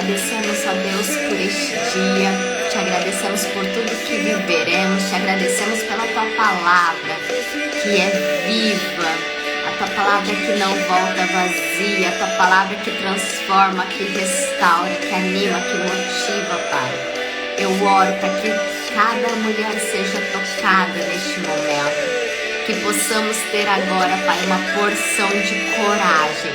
agradecemos, ó Deus, por este dia, te agradecemos por tudo que viveremos, te agradecemos pela tua palavra, que é viva, a tua palavra que não volta vazia, a tua palavra que transforma, que restaura, que anima, que motiva, Pai. Eu oro para que cada mulher seja tocada neste momento, que possamos ter agora, Pai, uma porção de coragem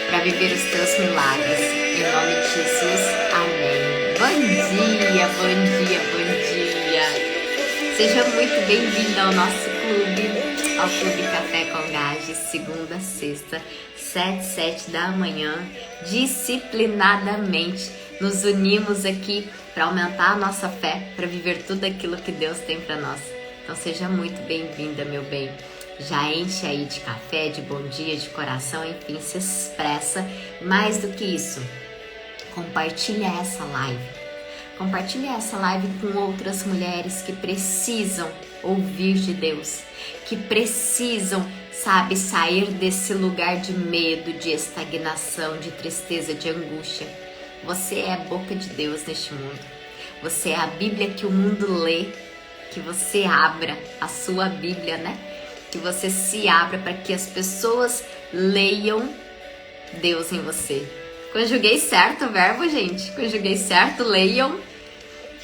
para viver os teus milagres. Em nome de Jesus, amém. Bom dia. Seja muito bem-vindo ao nosso clube, ao Clube Café com Gás, de segunda a sexta, 7 da manhã, disciplinadamente. Nos unimos aqui para aumentar a nossa fé, para viver tudo aquilo que Deus tem para nós. Então seja muito bem-vinda, meu bem. Já enche aí de café, de bom dia, de coração, enfim, se expressa. Mais do que isso, compartilha essa live. Compartilha essa live com outras mulheres que precisam ouvir de Deus, que precisam, sabe, sair desse lugar de medo, de estagnação, de tristeza, de angústia. Você é a boca de Deus neste mundo. Você é a Bíblia que o mundo lê, que você abra a sua Bíblia, né? Que você se abra para que as pessoas leiam Deus em você. Conjuguei certo o verbo, gente? Conjuguei certo, leiam.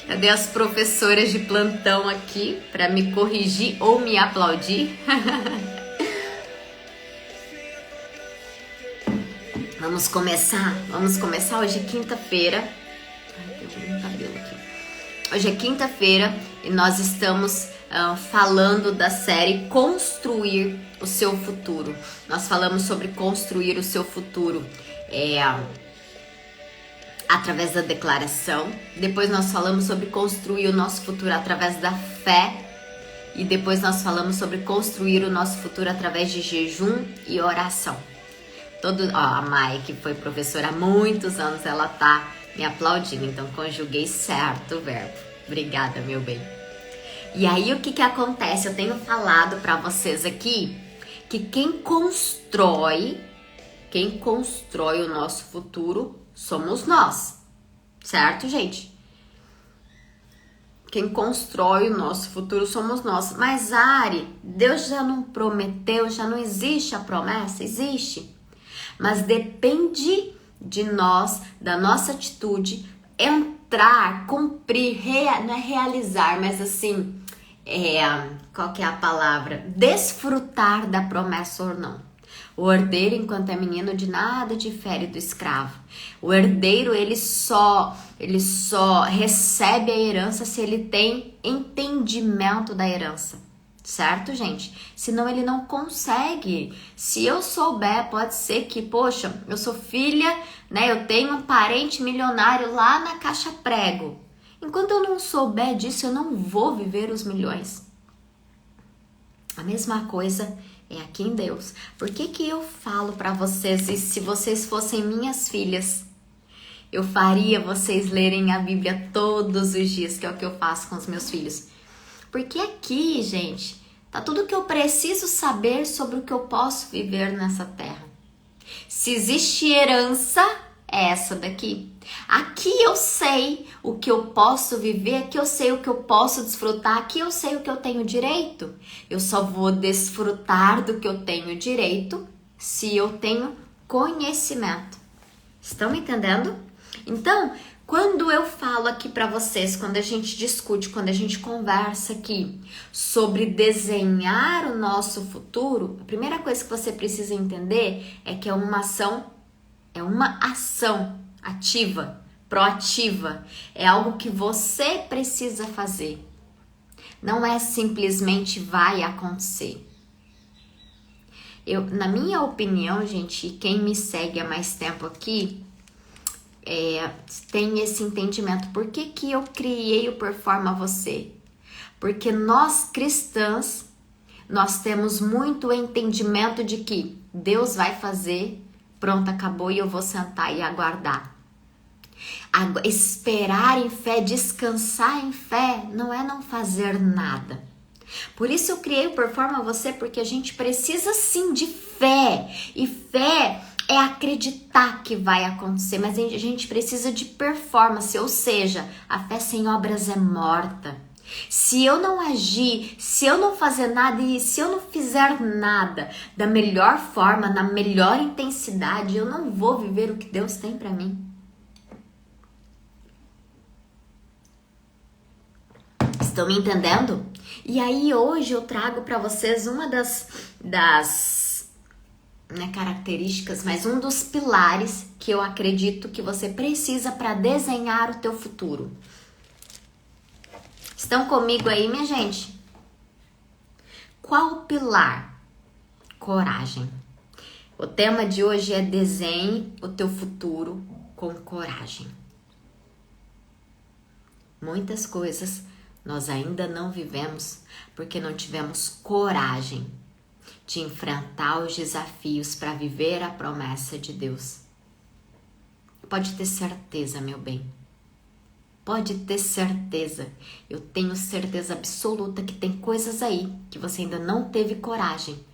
Cadê as professoras de plantão aqui para me corrigir ou me aplaudir? Vamos começar hoje é quinta-feira. Ai, tem um cabelo aqui. Hoje é quinta-feira e nós estamos falando da série Construir o Seu Futuro. Nós falamos sobre construir o seu futuro através da declaração. Depois nós falamos sobre construir o nosso futuro através da fé. E depois nós falamos sobre construir o nosso futuro através de jejum e oração. A Mai, que foi professora há muitos anos, ela tá me aplaudindo, então conjuguei certo o verbo. Obrigada, meu bem. E aí o que acontece? Eu tenho falado para vocês aqui que quem constrói o nosso futuro somos nós, certo, gente? Quem constrói o nosso futuro somos nós. Mas Ari, Deus já não prometeu, já não existe a promessa? Existe. Mas depende de nós, da nossa atitude, entrar, cumprir, não é realizar, mas assim, qual que é a palavra? Desfrutar da promessa ou não. O herdeiro, enquanto é menino, de nada difere do escravo. O herdeiro, ele só recebe a herança se ele tem entendimento da herança. Certo, gente? Senão ele não consegue. Se eu souber, pode ser que, poxa, eu sou filha, né? Eu tenho um parente milionário lá na Caixa Prego. Enquanto eu não souber disso, eu não vou viver os milhões. A mesma coisa é aqui em Deus. Por que eu falo para vocês, e se vocês fossem minhas filhas, eu faria vocês lerem a Bíblia todos os dias, que é o que eu faço com os meus filhos. Porque aqui, gente, tá tudo que eu preciso saber sobre o que eu posso viver nessa terra. Se existe herança, é essa daqui. Aqui eu sei o que eu posso viver, aqui eu sei o que eu posso desfrutar, aqui eu sei o que eu tenho direito. Eu só vou desfrutar do que eu tenho direito se eu tenho conhecimento. Estão me entendendo? Então, quando eu falo aqui para vocês, quando a gente discute, quando a gente conversa aqui sobre desenhar o nosso futuro, a primeira coisa que você precisa entender é que é uma ação ativa, proativa. É algo que você precisa fazer. Não é simplesmente vai acontecer. Na minha opinião, gente, e quem me segue há mais tempo aqui, tem esse entendimento. Por que eu criei o Performa Você? Porque nós cristãs, nós temos muito entendimento de que Deus vai fazer, pronto, acabou e eu vou sentar e aguardar. Esperar em fé, descansar em fé, não é não fazer nada. Por isso eu criei o Performa Você, porque a gente precisa sim de fé. E fé é acreditar que vai acontecer, mas a gente precisa de performance, ou seja, a fé sem obras é morta. Se eu não agir, se eu não fazer nada e se eu não fizer nada da melhor forma, na melhor intensidade, eu não vou viver o que Deus tem para mim. Estão me entendendo? E aí hoje eu trago para vocês uma das características, mas um dos pilares que eu acredito que você precisa para desenhar o teu futuro. Estão comigo aí, minha gente? Qual o pilar? Coragem. O tema de hoje é desenhe o teu futuro com coragem. Muitas coisas nós ainda não vivemos porque não tivemos coragem de enfrentar os desafios para viver a promessa de Deus. Pode ter certeza, meu bem. Pode ter certeza. Eu tenho certeza absoluta que tem coisas aí que você ainda não teve coragem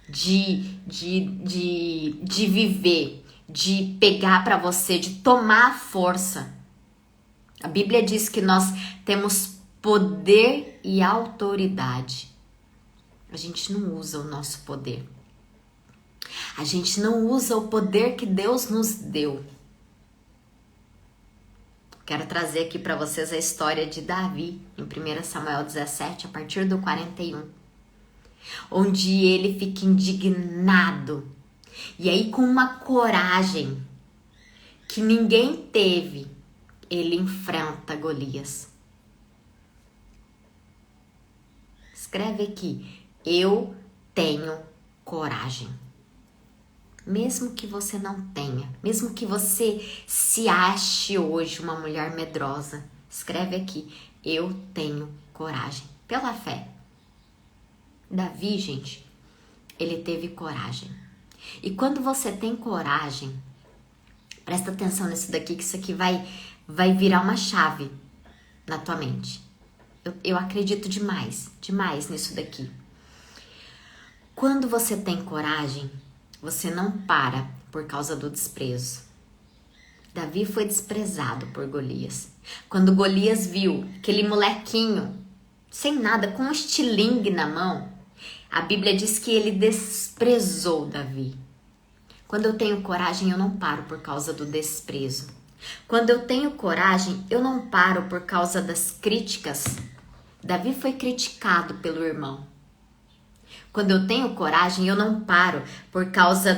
de viver, de pegar para você, de tomar força. A Bíblia diz que nós temos poder e autoridade. A gente não usa o nosso poder. A gente não usa o poder que Deus nos deu. Quero trazer aqui para vocês a história de Davi, em 1 Samuel 17, a partir do 41. Onde ele fica indignado. E aí, com uma coragem que ninguém teve, ele enfrenta Golias. Escreve aqui, eu tenho coragem. Mesmo que você não tenha, mesmo que você se ache hoje uma mulher medrosa, escreve aqui, eu tenho coragem, pela fé. Davi, gente, ele teve coragem. E quando você tem coragem, presta atenção nisso daqui, que isso aqui vai virar uma chave na tua mente. Eu acredito demais nisso daqui. Quando você tem coragem, você não para por causa do desprezo. Davi foi desprezado por Golias. Quando Golias viu aquele molequinho, sem nada, com um estilingue na mão, a Bíblia diz que ele desprezou Davi. Quando eu tenho coragem, eu não paro por causa do desprezo. Quando eu tenho coragem, eu não paro por causa das críticas. Davi foi criticado pelo irmão. Quando eu tenho coragem, eu não paro por causa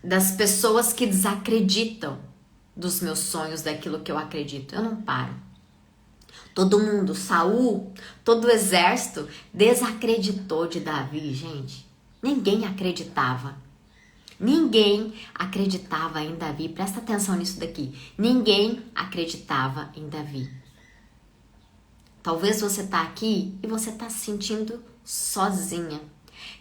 das pessoas que desacreditam dos meus sonhos, daquilo que eu acredito. Eu não paro. Todo mundo, Saul, todo o exército desacreditou de Davi, gente. Ninguém acreditava. Ninguém acreditava em Davi. Presta atenção nisso daqui. Ninguém acreditava em Davi. Talvez você tá aqui e você tá se sentindo sozinha,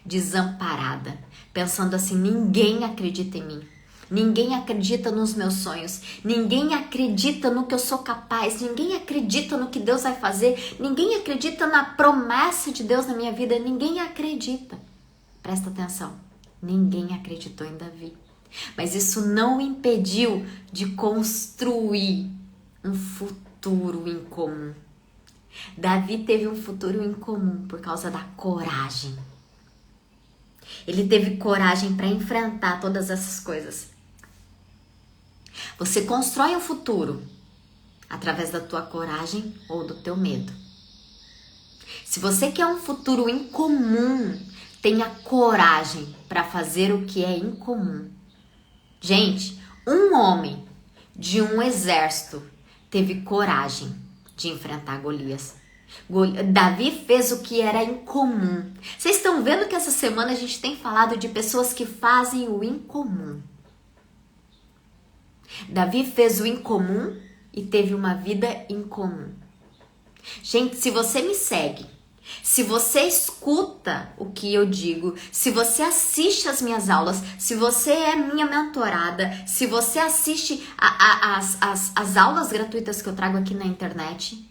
desamparada, pensando assim, ninguém acredita em mim. Ninguém acredita nos meus sonhos. Ninguém acredita no que eu sou capaz. Ninguém acredita no que Deus vai fazer. Ninguém acredita na promessa de Deus na minha vida. Ninguém acredita. Presta atenção. Ninguém acreditou em Davi. Mas isso não o impediu de construir um futuro em comum. Davi teve um futuro em comum por causa da coragem. Ele teve coragem para enfrentar todas essas coisas. Você constrói um futuro através da tua coragem ou do teu medo. Se você quer um futuro incomum, tenha coragem para fazer o que é incomum. Gente, um homem de um exército teve coragem de enfrentar Golias. Davi fez o que era incomum. Vocês estão vendo que essa semana a gente tem falado de pessoas que fazem o incomum. Davi fez o incomum e teve uma vida incomum. Gente, se você me segue, se você escuta o que eu digo, se você assiste as minhas aulas, se você é minha mentorada, se você assiste as aulas gratuitas que eu trago aqui na internet,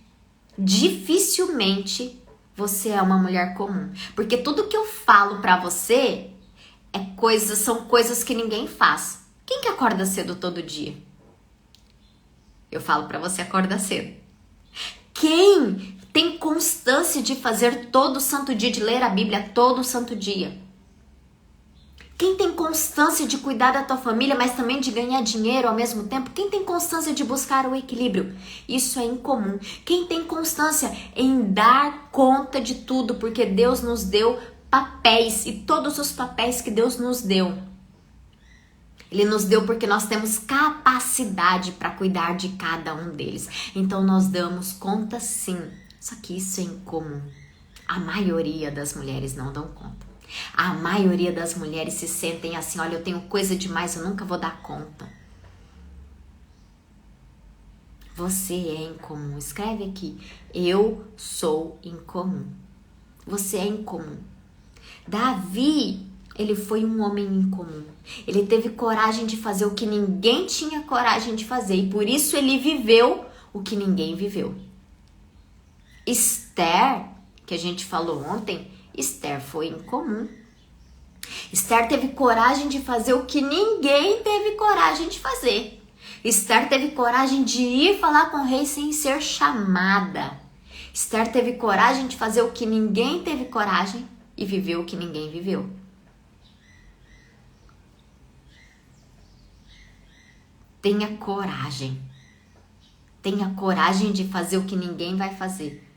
dificilmente você é uma mulher comum. Porque tudo que eu falo pra você São coisas que ninguém faz. Quem que acorda cedo todo dia? Eu falo pra você, acorda cedo. Quem tem constância de fazer todo santo dia, de ler a Bíblia todo santo dia? Quem tem constância de cuidar da tua família, mas também de ganhar dinheiro ao mesmo tempo? Quem tem constância de buscar o equilíbrio? Isso é incomum. Quem tem constância em dar conta de tudo, porque Deus nos deu papéis, e todos os papéis que Deus nos deu, Ele nos deu porque nós temos capacidade para cuidar de cada um deles. Então nós damos conta sim, só que isso é incomum. A maioria das mulheres não dão conta. A maioria das mulheres se sentem assim, olha, eu tenho coisa demais, eu nunca vou dar conta. Você é incomum. Escreve aqui, eu sou incomum. Você é incomum. Davi, ele foi um homem incomum. Ele teve coragem de fazer o que ninguém tinha coragem de fazer. E por isso ele viveu o que ninguém viveu. Esther, que a gente falou ontem, Esther foi incomum. Esther teve coragem de fazer o que ninguém teve coragem de fazer. Esther teve coragem de ir falar com o rei sem ser chamada. Esther teve coragem de fazer o que ninguém teve coragem e viveu o que ninguém viveu. Tenha coragem. Tenha coragem de fazer o que ninguém vai fazer.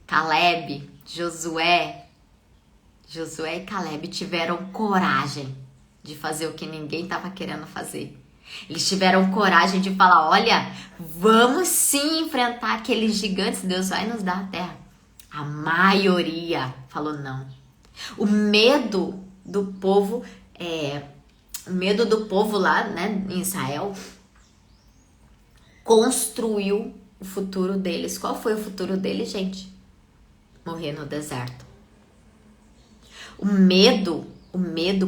Caleb, Josué e Caleb tiveram coragem de fazer o que ninguém estava querendo fazer. Eles tiveram coragem de falar, olha, vamos sim enfrentar aqueles gigantes, Deus vai nos dar a terra. A maioria falou não. O medo do povo lá, né, em Israel, construiu o futuro deles. Qual foi o futuro deles, gente? Morrer no deserto. O medo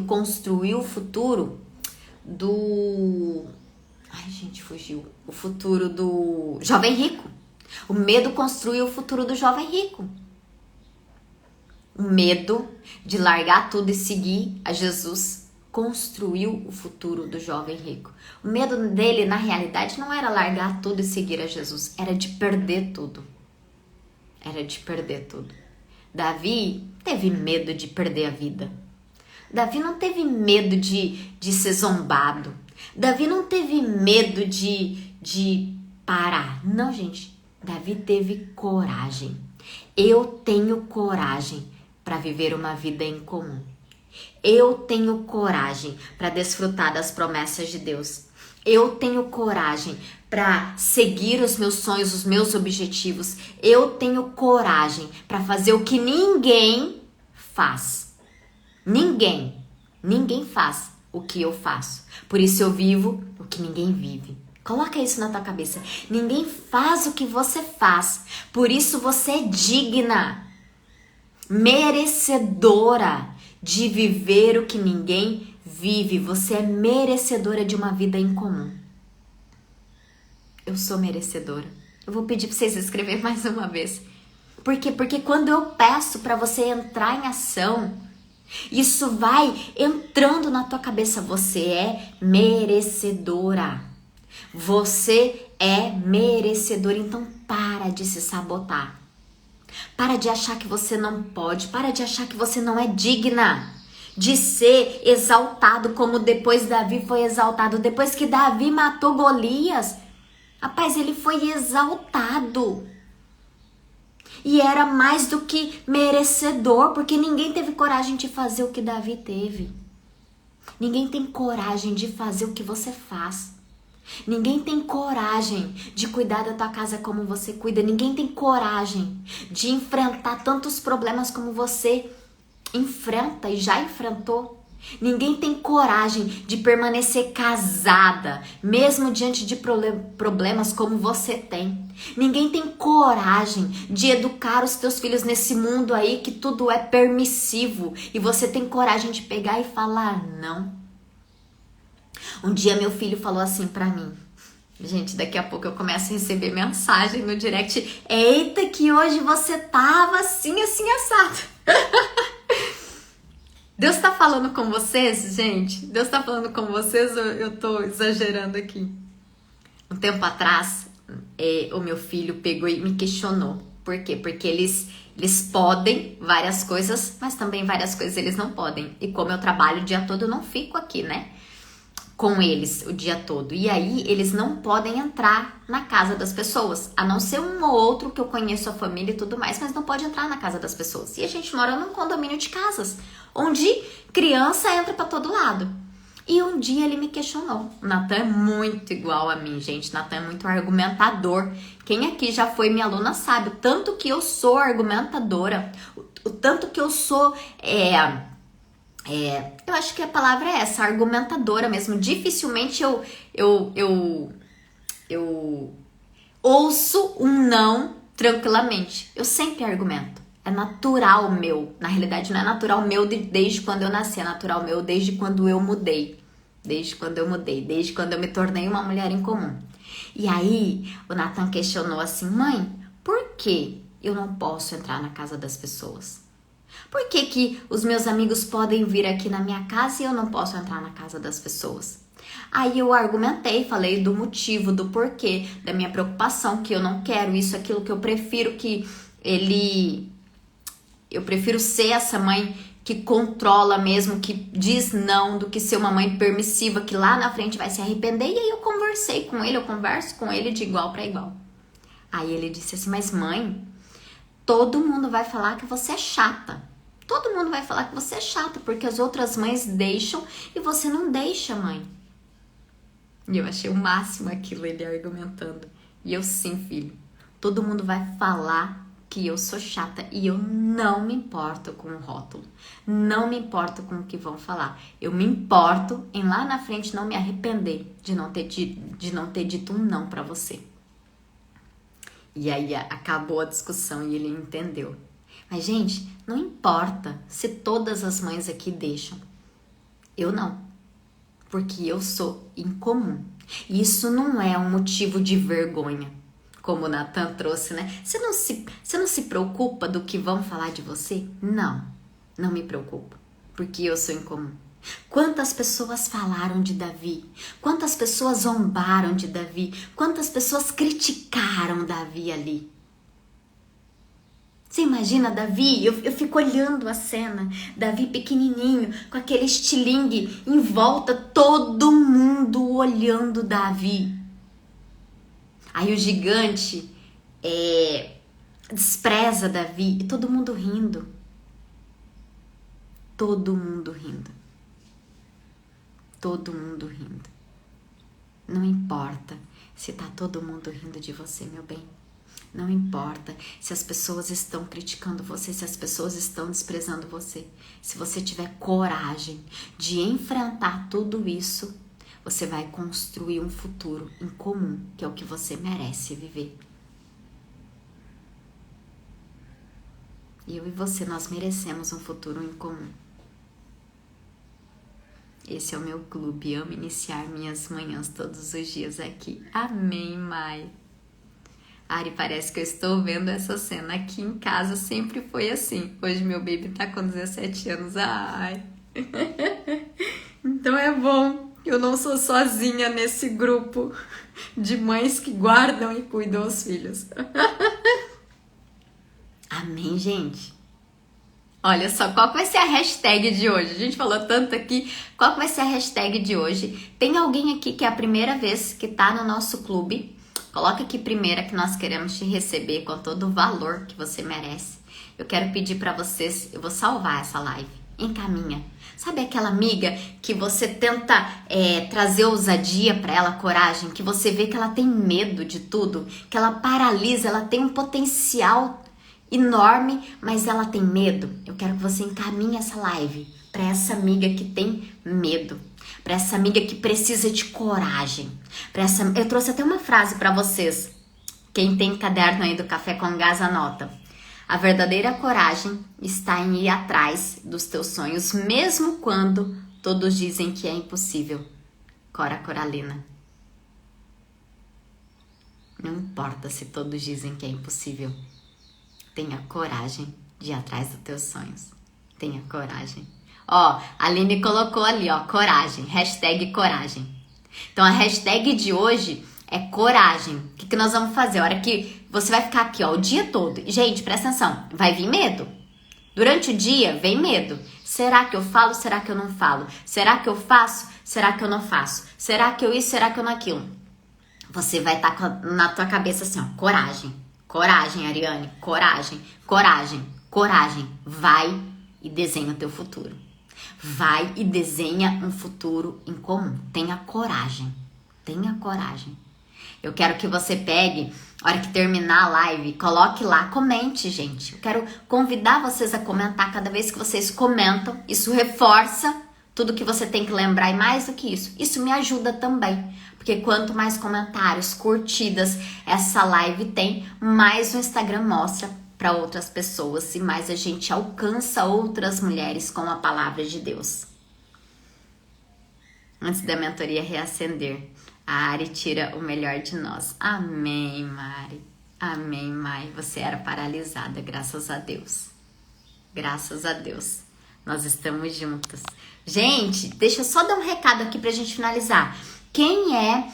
construiu o futuro do... Ai, gente, fugiu. O futuro do jovem rico. O medo construiu o futuro do jovem rico. O medo de largar tudo e seguir a Jesus construiu o futuro do jovem rico. O medo dele, na realidade, não era largar tudo e seguir a Jesus. Era de perder tudo. Era de perder tudo. Davi teve medo de perder a vida. Davi não teve medo de ser zombado. Davi não teve medo de parar. Não, gente. Davi teve coragem. Eu tenho coragem para viver uma vida em comum. Eu tenho coragem para desfrutar das promessas de Deus. Eu tenho coragem para seguir os meus sonhos, os meus objetivos. Eu tenho coragem para fazer o que ninguém faz. Ninguém faz o que eu faço. Por isso eu vivo o que ninguém vive. Coloca isso na tua cabeça. Ninguém faz o que você faz. Por isso você é digna, merecedora de viver o que ninguém vive. Você é merecedora de uma vida em comum. Eu sou merecedora. Eu vou pedir para vocês escreverem mais uma vez. Por quê? Porque quando eu peço para você entrar em ação, isso vai entrando na tua cabeça. Você é merecedora. Você é merecedora. Então para de se sabotar. Para de achar que você não pode. Para de achar que você não é digna de ser exaltado como depois Davi foi exaltado. Depois que Davi matou Golias, rapaz, ele foi exaltado. E era mais do que merecedor, porque ninguém teve coragem de fazer o que Davi teve. Ninguém tem coragem de fazer o que você faz. Ninguém tem coragem de cuidar da tua casa como você cuida. Ninguém tem coragem de enfrentar tantos problemas como você enfrenta e já enfrentou. Ninguém tem coragem de permanecer casada, mesmo diante de problemas como você tem. Ninguém tem coragem de educar os teus filhos nesse mundo aí que tudo é permissivo e você tem coragem de pegar e falar não. Um dia meu filho falou assim pra mim, gente, daqui a pouco eu começo a receber mensagem no direct, eita que hoje você tava assim, assim, assado. Deus tá falando com vocês, gente? Deus tá falando com vocês ou eu tô exagerando aqui? Um tempo atrás, o meu filho pegou e me questionou. Por quê? Porque eles podem várias coisas, mas também várias coisas eles não podem. E como eu trabalho o dia todo, eu não fico aqui, né? Com eles o dia todo. E aí, eles não podem entrar na casa das pessoas. A não ser um ou outro que eu conheço a família e tudo mais, mas não pode entrar na casa das pessoas. E a gente mora num condomínio de casas, onde criança entra pra todo lado. E um dia ele me questionou. O Natan é muito igual a mim, gente. O Natan é muito argumentador. Quem aqui já foi minha aluna sabe o tanto que eu sou argumentadora, o tanto que eu sou... eu acho que a palavra é essa, argumentadora mesmo. Dificilmente eu ouço um não tranquilamente. Eu sempre argumento. É natural meu. Na realidade, não é natural meu desde quando eu nasci. É natural meu desde quando eu mudei. Desde quando eu me tornei uma mulher em comum. E aí, o Natan questionou assim: mãe, por que eu não posso entrar na casa das pessoas? Por que que os meus amigos podem vir aqui na minha casa e eu não posso entrar na casa das pessoas? Aí eu argumentei, falei do motivo, do porquê, da minha preocupação, que eu não quero isso, aquilo, que eu prefiro que eu prefiro ser essa mãe que controla mesmo, que diz não, do que ser uma mãe permissiva, que lá na frente vai se arrepender. E aí eu conversei com ele, eu converso com ele de igual para igual. Aí ele disse assim: mas mãe, todo mundo vai falar que você é chata. Todo mundo vai falar que você é chata, porque as outras mães deixam e você não deixa, mãe. E eu achei o máximo aquilo, ele argumentando. E eu, sim, filho, todo mundo vai falar que eu sou chata e eu não me importo com o rótulo. Não me importo com o que vão falar. Eu me importo em lá na frente não me arrepender de não ter dito um não pra você. E aí acabou a discussão e ele entendeu. Mas, gente, não importa se todas as mães aqui deixam. Eu não. Porque eu sou incomum. E isso não é um motivo de vergonha, como o Natan trouxe, né? Você não se preocupa do que vão falar de você? Não, não me preocupo. Porque eu sou incomum. Quantas pessoas falaram de Davi? Quantas pessoas zombaram de Davi? Quantas pessoas criticaram Davi ali? Você imagina Davi? Eu fico olhando a cena. Davi pequenininho, com aquele estilingue em volta, todo mundo olhando Davi. Aí o gigante despreza Davi e todo mundo rindo. Todo mundo rindo. Todo mundo rindo. Não importa se tá todo mundo rindo de você, meu bem. Não importa se as pessoas estão criticando você, se as pessoas estão desprezando você. Se você tiver coragem de enfrentar tudo isso, você vai construir um futuro em comum, que é o que você merece viver. Eu e você, nós merecemos um futuro em comum. Esse é o meu clube. Amo iniciar minhas manhãs todos os dias aqui. Amém, Mai. Ari, parece que eu estou vendo essa cena aqui em casa, sempre foi assim. Hoje meu baby tá com 17 anos. Ai. Então é bom. Eu não sou sozinha nesse grupo de mães que guardam e cuidam os filhos. Amém, gente? Olha só, qual vai ser a hashtag de hoje? A gente falou tanto aqui. Qual vai ser a hashtag de hoje? Tem alguém aqui que é a primeira vez que tá no nosso clube? Coloca aqui primeira, que nós queremos te receber com todo o valor que você merece. Eu quero pedir pra vocês, eu vou salvar essa live. Encaminha. Sabe aquela amiga que você tenta trazer ousadia pra ela, coragem, que você vê que ela tem medo de tudo, que ela paralisa, ela tem um potencial enorme, mas ela tem medo? Eu quero que você encaminhe essa live pra essa amiga que tem medo. Para essa amiga que precisa de coragem. Eu trouxe até uma frase para vocês. Quem tem caderno aí do Café com Gás, anota. A verdadeira coragem está em ir atrás dos teus sonhos, mesmo quando todos dizem que é impossível. Cora Coralina. Não importa se todos dizem que é impossível. Tenha coragem de ir atrás dos teus sonhos. Tenha coragem. Ó, a Aline colocou ali, ó, coragem, hashtag coragem. Então a hashtag de hoje é coragem. O que nós vamos fazer? A hora que você vai ficar aqui, ó, o dia todo. Gente, presta atenção, vai vir medo. Durante o dia, vem medo. Será que eu falo? Será que eu não falo? Será que eu faço? Será que eu não faço? Será que eu isso? Será que eu não aquilo? Você vai estar na tua cabeça assim, ó, coragem. Coragem, Ariane, coragem, coragem, coragem. Vai e desenha o teu futuro. Vai e desenha um futuro em comum. Tenha coragem. Tenha coragem. Eu quero que você pegue, a hora que terminar a live, coloque lá, comente, gente. Eu quero convidar vocês a comentar cada vez que vocês comentam. Isso reforça tudo que você tem que lembrar e mais do que isso me ajuda também. Porque quanto mais comentários, curtidas essa live tem, mais o Instagram mostra para outras pessoas e mais a gente alcança outras mulheres com a palavra de Deus. Antes da mentoria reacender, a Ari tira o melhor de nós. Amém, Mari. Amém, Mai. Você era paralisada, graças a Deus. Graças a Deus. Nós estamos juntas. Gente, deixa eu só dar um recado aqui pra gente finalizar. Quem é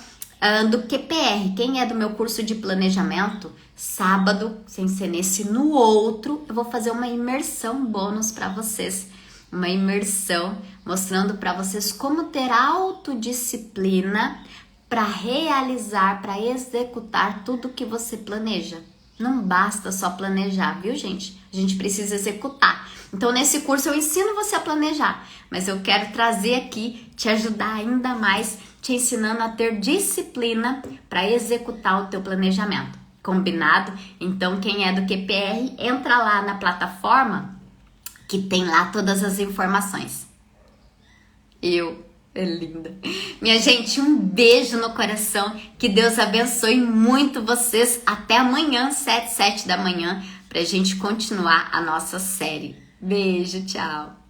do QPR, quem é do meu curso de planejamento, sábado, sem ser nesse, no outro, eu vou fazer uma imersão bônus para vocês. Uma imersão mostrando para vocês como ter autodisciplina para realizar, para executar tudo que você planeja. Não basta só planejar, viu, gente? A gente precisa executar. Então, nesse curso eu ensino você a planejar, mas eu quero trazer aqui, te ajudar ainda mais, te ensinando a ter disciplina para executar o teu planejamento. Combinado? Então, quem é do QPR, entra lá na plataforma que tem lá todas as informações. É linda. Minha gente, um beijo no coração. Que Deus abençoe muito vocês. Até amanhã, 7 da manhã, pra gente continuar a nossa série. Beijo, tchau.